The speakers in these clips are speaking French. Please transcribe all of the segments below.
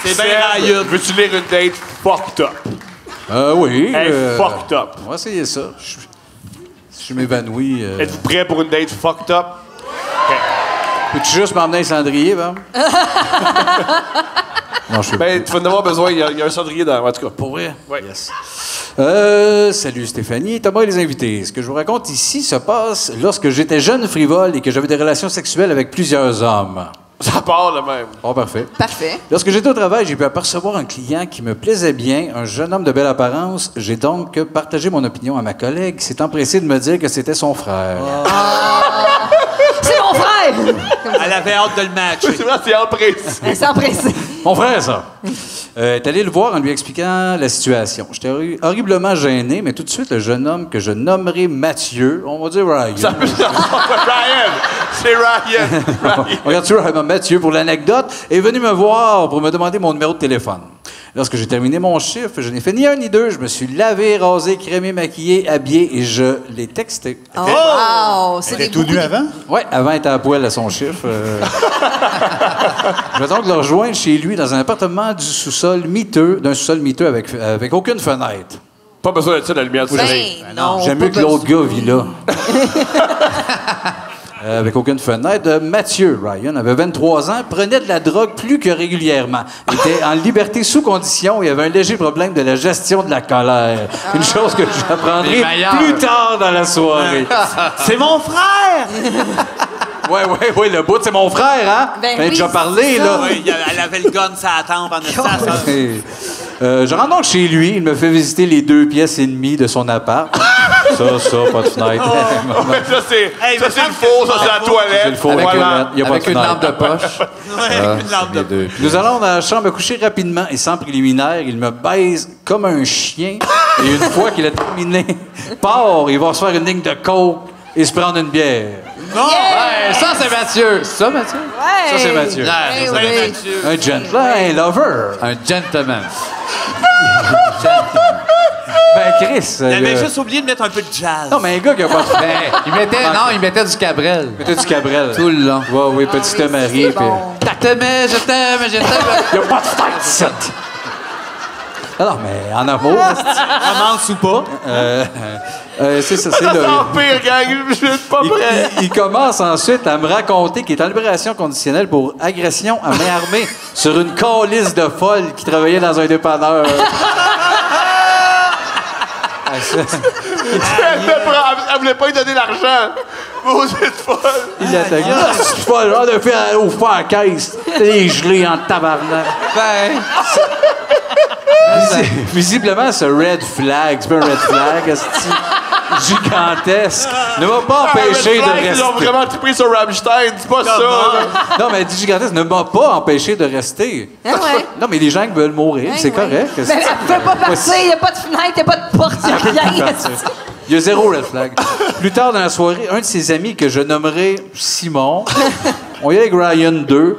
C'est bien Ryan. Veux-tu lire une date fucked up? Oui. Hey, fucked up. On va essayer ça. Je m'évanouis. Êtes-vous prêt pour une date fucked up? Peux-tu juste m'emmener un cendrier, Val? Non, je sais pas. Ben, tu vas en avoir besoin. Il y a un cendrier dans, en tout cas. Pour vrai? Oui. Yes. Salut Stéphanie, Thomas et les invités. Ce que je vous raconte ici se passe lorsque j'étais jeune frivole et que j'avais des relations sexuelles avec plusieurs hommes. Ça part de même. Oh, parfait. Parfait. Lorsque j'étais au travail, j'ai pu apercevoir un client qui me plaisait bien, un jeune homme de belle apparence. J'ai donc partagé mon opinion à ma collègue qui s'est empressée de me dire que c'était son frère. C'est mon frère! Elle avait hâte de le matcher. C'est vrai, c'est empressé. Elle s'est empressée. Mon frère, ça! Est allé le voir en lui expliquant la situation. J'étais horriblement gêné, mais tout de suite, le jeune homme que je nommerai Mathieu, on va dire Ryan. Ryan! C'est Ryan! Regarde-tu, Mathieu, pour l'anecdote, est venu me voir pour me demander mon numéro de téléphone. Lorsque j'ai terminé mon chiffre, je n'ai fait ni un ni deux. Je me suis lavé, rasé, crémé, maquillé, habillé et je l'ai texté. Oh! Wow! C'est T'es des tout nu avant? Oui, avant, il était à poil à son chiffre. Je vais donc le rejoindre chez lui dans un appartement du sous-sol miteux, avec aucune fenêtre. Pas besoin de ça, la lumière du soleil. Ben non. J'aime mieux que l'autre gars vit là. Avec aucune fenêtre. Mathieu, Ryan, avait 23 ans, prenait de la drogue plus que régulièrement. Était en liberté sous condition et avait un léger problème de la gestion de la colère. Une chose que j'apprendrai plus tard dans la soirée. C'est mon frère! Oui, le bout, c'est mon frère, hein? Ben J'en ai oui, déjà parlé, c'est là. Oui, elle avait le gun sur la tempe en instant. Je rentre donc chez lui. Il me fait visiter les 2 pièces et demie de son appart. Ça, pas de fenêtre. Ça, c'est Hey, ça, me c'est semble le faux, que ça, c'est la C'est toilette. le faux Avec voilà. Il y a pas Avec de une fenêtre. lampe de poche. Une lampe de... deux. Nous allons dans la chambre à coucher rapidement et sans préliminaire. Il me baise comme un chien. Et une fois qu'il a terminé, part, il va se faire une ligne de coke et se prendre une bière. Ouais, ça, c'est Mathieu. Ça, Mathieu? Ouais. Ça, c'est Mathieu. Eh C'est oui. Mathieu. Un gentleman, un lover. Un gentleman. Ben, Chris. Il avait juste oublié de mettre un peu de jazz. Non, mais un gars qui a pas de Il mettait du Cabrel. Mettez du Cabrel. Tout le long. Ouais, oui, petite oui, Marie. c'est bon. Je t'aimais. Il n'y a pas de fête, ça. Non, mais en amour. Commence ou pas. C'est ça, c'est Ça le. sent pire, gang. Je suis pas prêt. Il commence ensuite à me raconter qu'il est en libération conditionnelle pour agression à main armée sur une calisse de folle qui travaillait dans un dépanneur. Elle voulait pas lui donner l'argent. Vous êtes folle. Il attaque. Ah, c'est folle, on a fait ouvrir la caisse. Les gelés en tabarnak. Ben, Visiblement, ce red flag, c'est pas un red flag, esti, gigantesque, ne m'a pas empêché de Ils ont rester. vraiment trippé sur Rammstein. Dis pas ça. là. Non, mais dit gigantesque ne m'a pas empêché de rester. Ah ouais. Non, mais les gens qui veulent mourir, Ouais, c'est ouais. correct. Ben, elle ne peut pas partir, il n'y a pas de fenêtre, il n'y a pas de porte, il n'y a rien. Il y a 0 red flag. Plus tard dans la soirée, un de ses amis que je nommerai Simon, on y est avec Ryan 2,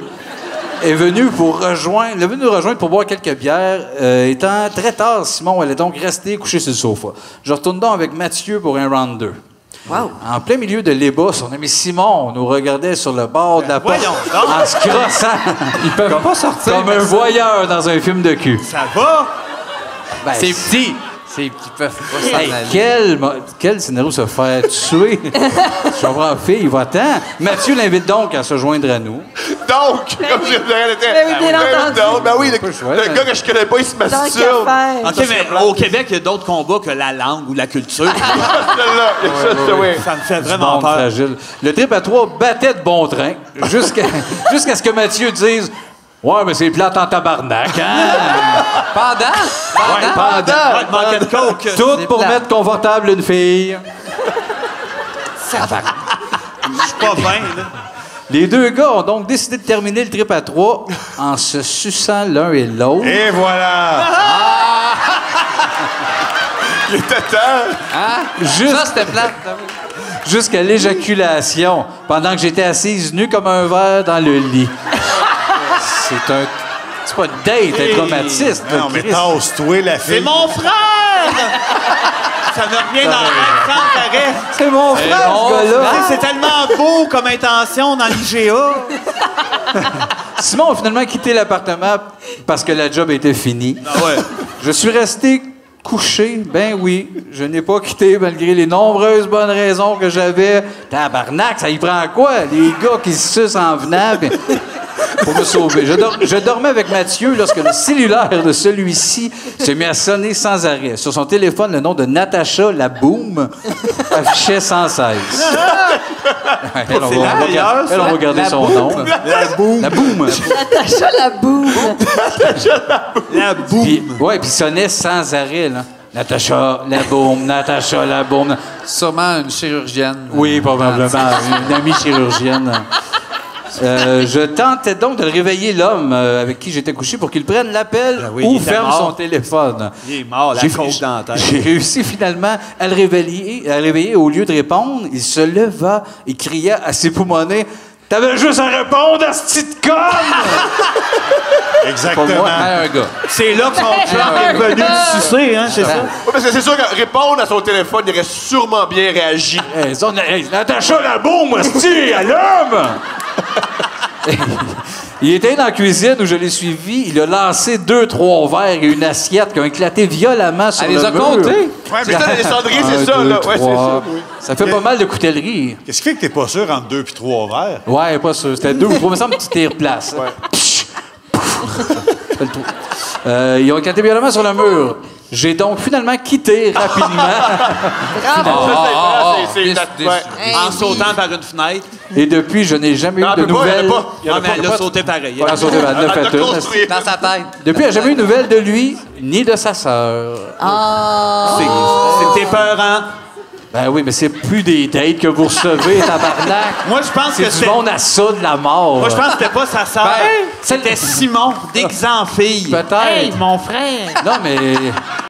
est venu nous rejoindre pour boire quelques bières. Étant très tard, Simon allait donc rester couché sur le sofa. Je retourne donc avec Mathieu pour un round 2. Wow. En plein milieu de l'ébat, son ami Simon nous regardait sur le bord de la porte voyons donc. en se crossant. ils peuvent pas sortir. Comme un voyeur dans un film de cul. Ça va? Ben, C'est petit. Ils peuvent pas s'en Hey, aller. quel scénario se faire tuer? Je comprends, fille, va-t'en. Mathieu l'invite donc à se joindre à nous. Donc, comme je disais, Ben oui, bien entendu. Ben oui, Pas le choix, le hein. gars que je connais pas, il se Tant masturbe. qu'à faire. OK, mais au Québec, il y a d'autres combats que la langue ou la culture. Celle-là, ça, oui. Ça me fait vraiment Monde peur. fragile. Le trip à 3 battait de bon train jusqu'à ce que Mathieu dise ouais, mais c'est plate en tabarnak, hein? Pendant? Ouais, il manquait de coke. Tout pour mettre confortable une fille. Je suis pas bien, là. Les 2 gars ont donc décidé de terminer le trip à 3 en se suçant l'un et l'autre. Et voilà. Il était temps. Ça, c'était plate. Jusqu'à l'éjaculation, pendant que j'étais assise nue comme un verre dans le lit. C'est pas une date, un traumatisme. Non, mais Christ. tasse-toi, la C'est fille. mon frère! Ça me revient dans la tête sans arrêt. C'est mon frère, ce gars-là. Tu sais, c'est tellement beau comme intention dans l'IGA. Simon a finalement quitté l'appartement parce que la job était finie. Ah ouais. Je suis resté couché. Ben oui, je n'ai pas quitté malgré les nombreuses bonnes raisons que j'avais. Tabarnak, ça y prend quoi? Les gars qui se sucent en venant puis- pour me sauver. Je dormais avec Mathieu lorsque le cellulaire de celui-ci s'est mis à sonner sans arrêt. Sur son téléphone, le nom de Natacha la Boom affichait sans cesse. Elle, on va garder son nom. La boum. La Boom. Natacha la boum. La boum. Puis, ouais, puis sonnait sans arrêt, là. Natacha la Boom, Natacha la Boom. Sûrement une chirurgienne. Oui, probablement. Une amie chirurgienne. Je tentais donc de réveiller l'homme avec qui j'étais couché pour qu'il prenne l'appel Ah oui, ou il était ferme mort. son téléphone. Il est mort, la côte dans la tête. J'ai réussi finalement à le réveiller. Au lieu de répondre, il se leva et cria à ses poumonnets « T'avais juste à répondre à ce petite conne! » Pour Exactement. moi, un gars. C'est là que son chum est venu le sucer, hein, c'est ça? Ouais, parce que c'est sûr que répondre à son téléphone, il aurait sûrement bien réagi. Hey, Natacha la bombe, hostie, à l'homme! Il était dans la cuisine où je l'ai suivi. Il a lancé 2-3 verres et une assiette qui ont éclaté violemment sur Elle le les a mur. comptés? Ouais, C'est mais ça, les cendriers, c'est Un, ça, deux, là. Ouais, c'est trois. ça. Oui. Ça fait pas mal de coutellerie. qu'est-ce qui fait que t'es pas sûr entre 2 puis 3 verres? Ouais, pas sûr. C'était 2 ou 3. Il me semble que tu t'es replace. Psh! Fais le trou. Ils ont éclaté violemment sur le mur. J'ai donc finalement quitté rapidement. Bravo. C'est déçu, ouais. déçu. En sautant par une fenêtre. Et depuis, je n'ai jamais Non, eu de elle peut pas, elle nouvelles. peut pas. Non, mais elle a sauté pareil. Elle a sauté, elle en a Elle fait a une. construit. Dans sa tête. Depuis, elle n'a jamais eu de nouvelles de lui ni de sa sœur. Ah. C'est épeurant. Ben oui, mais c'est plus des dates que vous recevez, tabarnak. Moi, je pense C'est que du c'était... monde à ça de la mort. Moi, je pense que c'était pas sa sœur. Ben, C'était Simon, déguisé en fille. Peut-être. Hey, mon frère. Non, mais